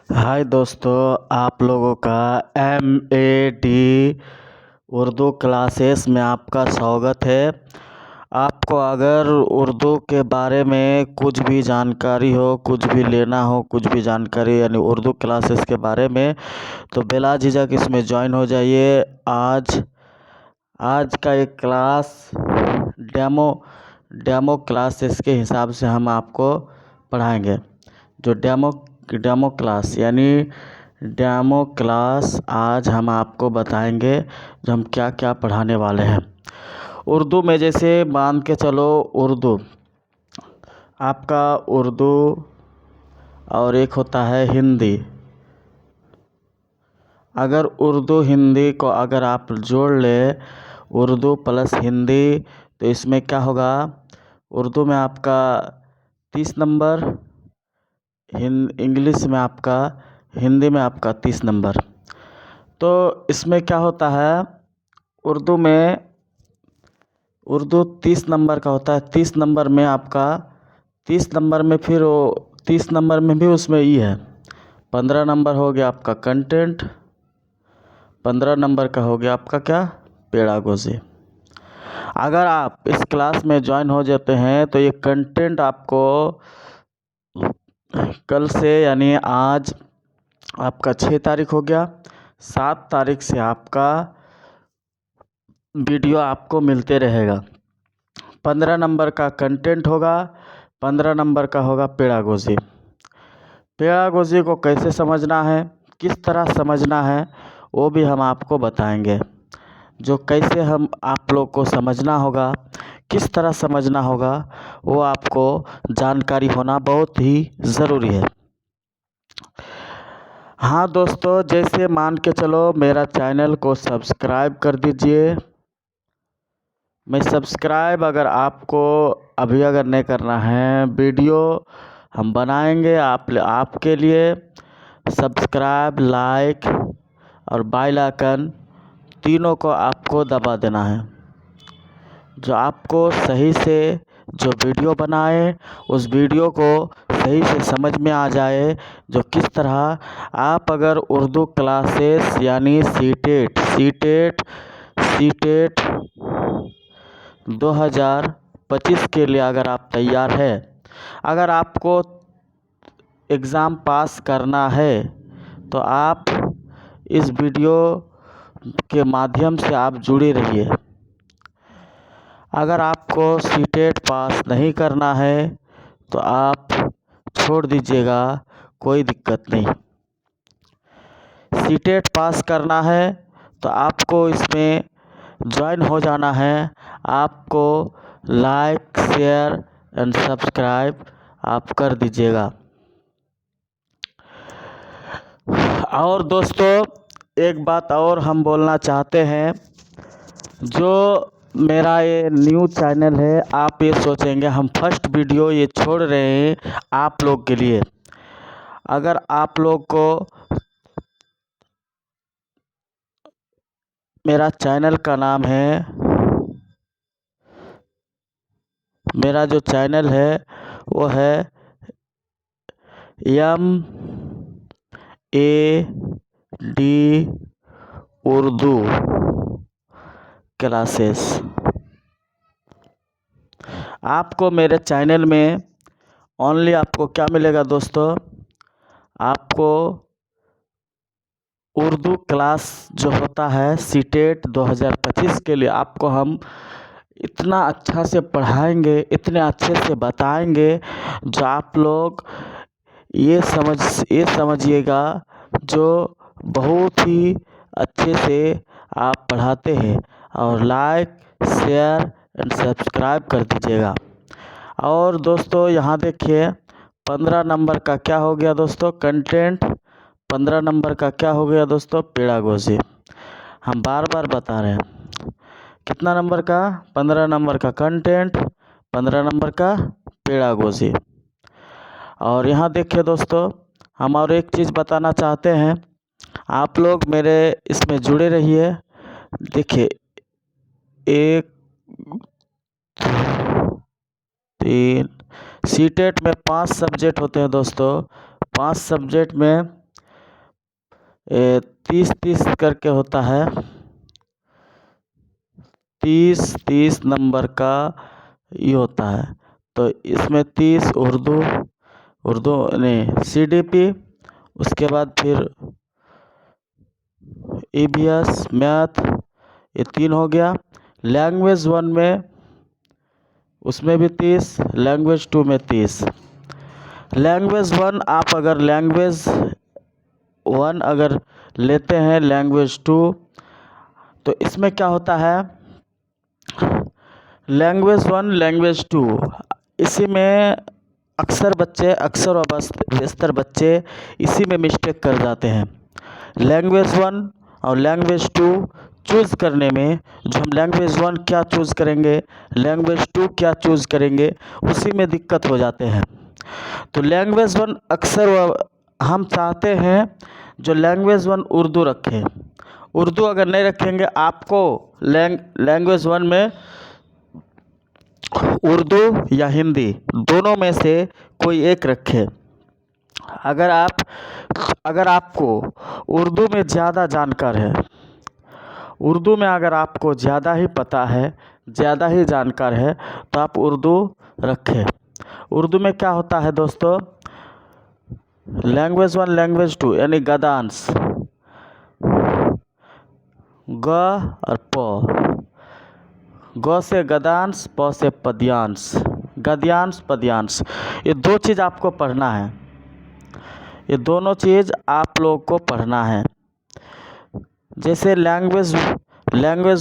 हाय दोस्तों, आप लोगों का MAD उर्दू क्लासेस में आपका स्वागत है। आपको अगर उर्दू के बारे में कुछ भी जानकारी हो, कुछ भी लेना हो, कुछ भी जानकारी यानी उर्दू क्लासेस के बारे में, तो बिला झिझक इसमें ज्वाइन हो जाइए। आज का एक क्लास डेमो क्लासेस के हिसाब से हम आपको पढ़ाएंगे। जो डेमो क्लास यानी डेमो क्लास आज हम आपको बताएंगे जो हम क्या क्या पढ़ाने वाले हैं। उर्दू में जैसे मान के चलो, आपका उर्दू और एक होता है हिंदी। अगर उर्दू हिंदी को अगर आप जोड़ ले, उर्दू प्लस हिंदी, तो इसमें क्या होगा? उर्दू में आपका 30 नंबर, इंग्लिश में आपका, हिंदी में आपका 30 नंबर। तो इसमें क्या होता है, उर्दू 30 नंबर का होता है। 30 नंबर में आपका 30 नंबर में फिर वो 30 नंबर में भी उसमें ये है। 15 नंबर हो गया आपका कंटेंट, 15 नंबर का हो गया आपका क्या, पेडागोजी। अगर आप इस क्लास में ज्वाइन हो जाते हैं तो ये कंटेंट आपको कल से यानी आज आपका 6 तारीख हो गया, 7 तारीख से आपका वीडियो आपको मिलते रहेगा। 15 नंबर का कंटेंट होगा, 15 नंबर का होगा पेडागोजी। पेडागोजी को कैसे समझना है, किस तरह समझना है, वो भी हम आपको बताएंगे। जो कैसे हम आप लोग को समझना होगा, किस तरह समझना होगा, वो आपको जानकारी होना बहुत ही ज़रूरी है। हाँ दोस्तों, जैसे मान के चलो मेरा चैनल को सब्सक्राइब कर दीजिए। मैं सब्सक्राइब अगर आपको अभी अगर नहीं करना है, वीडियो हम बनाएंगे आपके लिए। सब्सक्राइब, लाइक और बेल आइकन तीनों को आपको दबा देना है। जो आपको सही से जो वीडियो बनाए, उस वीडियो को सही से समझ में आ जाए। जो किस तरह आप अगर उर्दू क्लासेस यानी सीटेट 2025 के लिए अगर आप तैयार है, अगर आपको एग्ज़ाम पास करना है, तो आप इस वीडियो के माध्यम से आप जुड़े रहिए। अगर आपको सीटेट पास नहीं करना है तो आप छोड़ दीजिएगा, कोई दिक्कत नहीं। सीटेट पास करना है तो आपको इसमें ज्वाइन हो जाना है। आपको लाइक, शेयर एंड सब्सक्राइब आप कर दीजिएगा। और दोस्तों, एक बात और हम बोलना चाहते हैं। जो मेरा ये न्यू चैनल है, आप ये सोचेंगे हम फर्स्ट वीडियो ये छोड़ रहे हैं आप लोग के लिए। अगर आप लोग को मेरा चैनल का नाम है, मेरा जो चैनल है वो है MAD उर्दू क्लासेस। आपको मेरे चैनल में ओनली आपको क्या मिलेगा दोस्तों? आपको उर्दू क्लास जो होता है सीटेट 2025 के लिए, आपको हम इतना अच्छा से पढ़ाएंगे, इतने अच्छे से बताएंगे, जो आप लोग ये समझिएगा जो बहुत ही अच्छे से आप पढ़ाते हैं। और लाइक, शेयर एंड सब्सक्राइब कर दीजिएगा। और दोस्तों यहाँ देखिए, 15 नंबर का क्या हो गया दोस्तों, कंटेंट। 15 नंबर का क्या हो गया दोस्तों, पेडागोजी। हम बार बार बता रहे हैं, कितना नंबर का? 15 नंबर का कंटेंट, 15 नंबर का पेडागोजी। और यहाँ देखिए दोस्तों, हम और एक चीज़ बताना चाहते हैं। आप लोग मेरे इसमें जुड़े रहिए। देखिए, 1 3 सीटेट में 5 सब्जेक्ट होते हैं दोस्तों। 5 सब्जेक्ट में 30 करके होता है, 30 नंबर का ये होता है। तो इसमें 30 उर्दू नहीं CDP, उसके बाद फिर EVS मैथ, ये 3 हो गया। लैंग्वेज 1 में उसमें भी 30, लैंग्वेज 2 में 30। लैंग्वेज 1 आप अगर लैंग्वेज 1 अगर लेते हैं लैंग्वेज 2, तो इसमें क्या होता है, लैंग्वेज 1 लैंग्वेज 2 इसी में अक्सर व बेशतर बच्चे इसी में मिस्टेक कर जाते हैं। लैंग्वेज 1 और लैंग्वेज 2 चूज़ करने में, जो हम लैंग्वेज 1 क्या चूज़ करेंगे, लैंग्वेज 2 क्या चूज़ करेंगे, उसी में दिक्कत हो जाते हैं। तो लैंग्वेज 1 हम चाहते हैं जो लैंग्वेज 1 उर्दू रखें। उर्दू अगर नहीं रखेंगे, आपको लैंग्वेज 1 में उर्दू या हिंदी दोनों में से कोई एक रखें। अगर आपको उर्दू में ज़्यादा जानकार है, उर्दू में अगर आपको ज़्यादा ही पता है, ज़्यादा ही जानकार है, तो आप उर्दू रखें। उर्दू में क्या होता है दोस्तों, लैंग्वेज 1 लैंग्वेज 2 यानी गद्यांश, ग और प, ग से गद्यांश, प से पद्यांश, गद्यांश पद्यांश, ये 2 चीज़ आपको पढ़ना है। ये दोनों चीज़ आप लोग को पढ़ना है। जैसे लैंग्वेज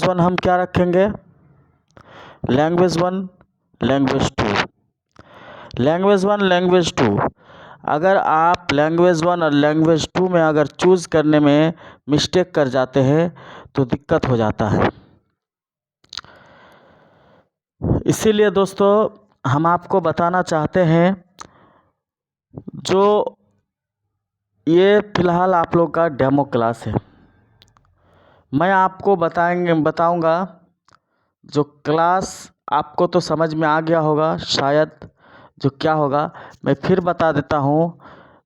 1 हम क्या रखेंगे, लैंग्वेज 1 लैंग्वेज 2, लैंग्वेज 1 लैंग्वेज 2। अगर आप लैंग्वेज 1 और लैंग्वेज 2 में अगर चूज़ करने में मिस्टेक कर जाते हैं तो दिक्कत हो जाता है। इसीलिए दोस्तों हम आपको बताना चाहते हैं, जो ये फ़िलहाल आप लोग का डेमो क्लास है, मैं आपको बताऊंगा जो क्लास आपको तो समझ में आ गया होगा शायद, जो क्या होगा मैं फिर बता देता हूँ।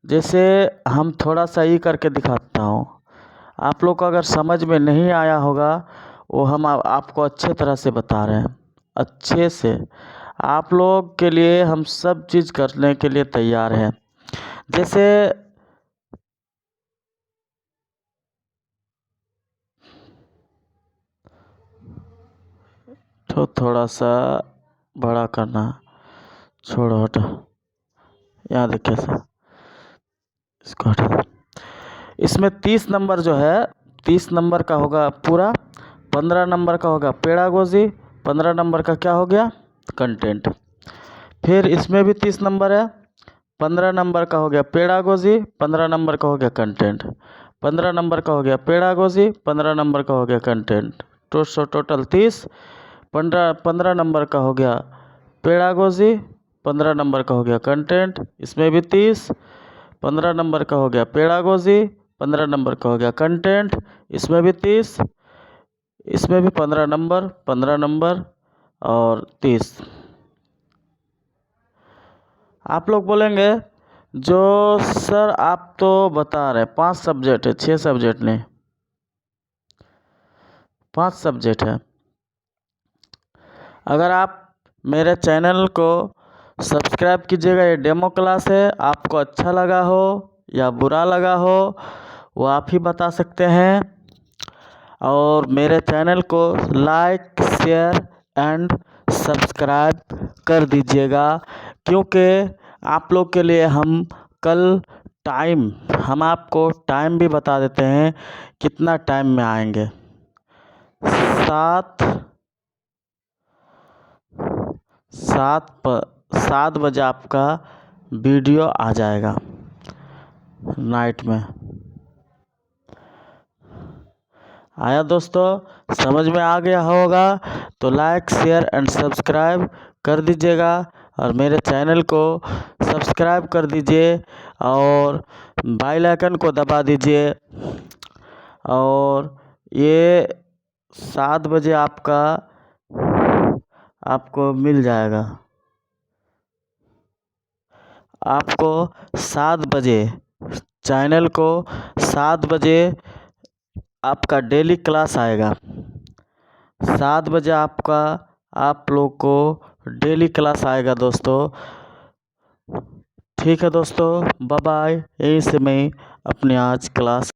जैसे हम थोड़ा सा ही करके दिखाता हूँ, आप लोग को अगर समझ में नहीं आया होगा वो हम आपको अच्छे तरह से बता रहे हैं, अच्छे से आप लोग के लिए हम सब चीज़ करने के लिए तैयार हैं। जैसे तो थोड़ा सा बड़ा करना, छोड़ो हटो, यहाँ देखिए सर, इसको हटा दो। इसमें 30 नंबर जो है, 30 नंबर का होगा पूरा, 15 नंबर का होगा पेडागोजी, 15 नंबर का क्या हो गया कंटेंट। फिर इसमें भी 30 नंबर है, 15 नंबर का हो गया पेडागोजी, 15 नंबर का हो गया कंटेंट, 15 नंबर का हो गया पेडागोजी, 15 नंबर का हो गया कंटेंट, टोटल 30। 15 नंबर का हो गया पेडागोजी, 15 नंबर का हो गया कंटेंट, इसमें भी 30। 15 नंबर का हो गया पेडागोजी, 15 नंबर का हो गया कंटेंट, इसमें भी 30, इसमें भी 15 नंबर और 30। आप लोग बोलेंगे जो सर आप तो बता रहे 5 सब्जेक्ट है, 6 सब्जेक्ट नहीं, 5 सब्जेक्ट है। अगर आप मेरे चैनल को सब्सक्राइब कीजिएगा, ये डेमो क्लास है, आपको अच्छा लगा हो या बुरा लगा हो वो आप ही बता सकते हैं। और मेरे चैनल को लाइक शेयर एंड सब्सक्राइब कर दीजिएगा, क्योंकि आप लोग के लिए हम कल हम आपको टाइम भी बता देते हैं कितना टाइम में आएंगे। 7 बजे आपका वीडियो आ जाएगा नाइट में। आया दोस्तों, समझ में आ गया होगा तो लाइक शेयर एंड सब्सक्राइब कर दीजिएगा और मेरे चैनल को सब्सक्राइब कर दीजिए और बेल आइकन को दबा दीजिए। और ये 7 बजे आपको मिल जाएगा, आपको 7 बजे चैनल को 7 बजे आपका डेली क्लास आएगा। 7 बजे आप लोग को डेली क्लास आएगा दोस्तों। ठीक है दोस्तों, बाय बाय। यहीं से मैं अपनी आज क्लास